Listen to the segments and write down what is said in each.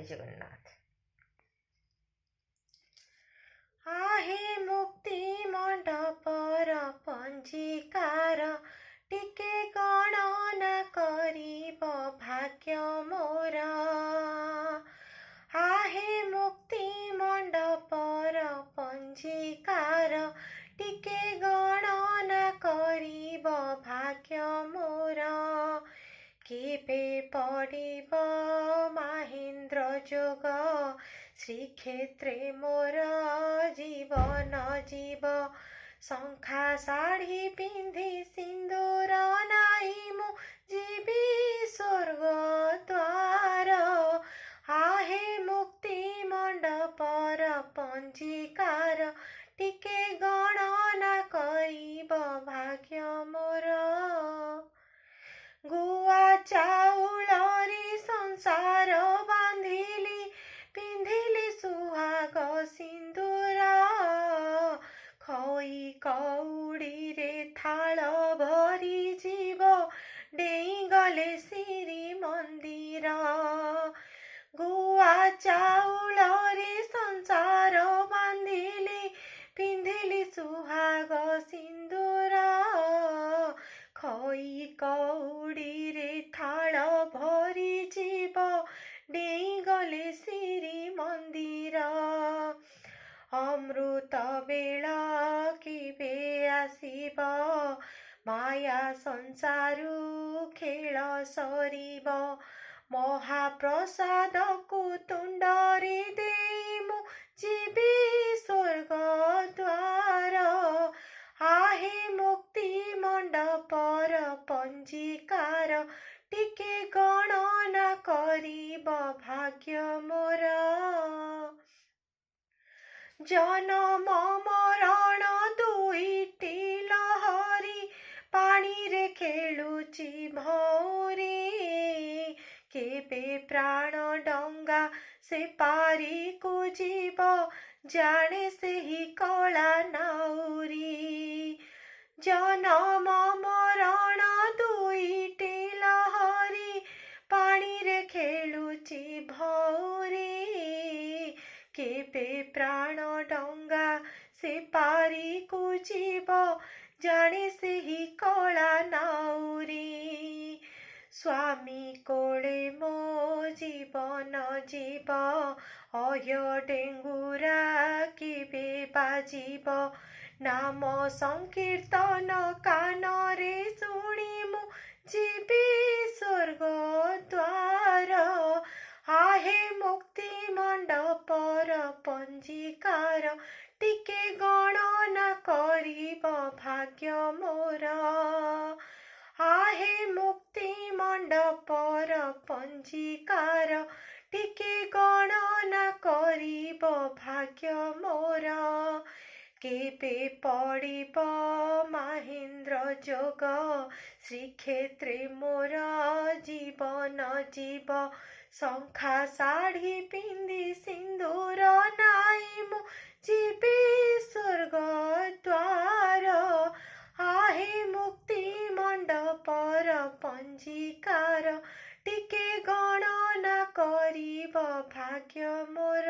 जय जगन्नाथ। आहे मुक्ति मंडपर पंजीकार टिके गणना करिब भाग्य मोर। आहे मुक्ति मंडपर पंजीकार टिके गणना करिब भाग्य मोर। केबे पड़िब महेन्द्र जोग श्रीक्षेत्रे मोर जीवन जीव। शंखा साड़ी पिंधि सिंदूर नाई मु जीवी स्वर्ग द्वार। आहे मुक्ति मंडपर पंजीकार टिके गणना करिब भाग्य मोर। गुआ चाउलरी संसार बांधिली पिंधिली सुहाग सिंदूर। खई कौड़ी रे थाल भरी जीव डेई गले श्री मंदिर। गुआ चाउलरी संसार बांधिली पिंधिली सुहाग सिंदूर। खई कौड़ी रे थाल भरी जीव डेई गले श्री मंदिर। अमृत बेला केबे आसिब माया संसारु खेल सरिब। महाप्रसाद को तुंडरे देई मु जीवी स्वर्ग द्वार। आहे मुक्ति मंडपर पंजीकार टिके गणना करिब भाग्य मोर। जन्म मरण दुईटी लहरी पानी रे खेलुची भौरी। केबे प्राण डंगा से पारी को जीव जाने से ही कला नाउरी। जन्म मरण दुईटी लहरी पानी रे खेलुची भौरी। केबे प्राण डंगा से पारी को जीव जाने से ही कला नाउरी। स्वामी कोले मो जीवन जीव अय डेंगुरा केबे बाजिब। नाम संकीर्तन कान रे शुणी मु जीवी स्वर्ग द्वार। आहे मुक्ति मंडपर पंजीकार टिके गणना करिब भाग्य मोर। आहे मुक्ति मंडपर पंजीकार टिके गणना करिब भाग्य मोर। केबे पड़िब महेन्द्र जोग श्रीक्षेत्रे मोर जीवन जीव। शंखा साड़ी पिंधि सिंदूर नाई मु जीवी स्वर्ग द्वार। आहे मुक्ति मंडपर पंजीकार टिके गणना करिब भाग्य मोर।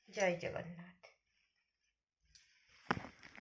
जय जगन्नाथ।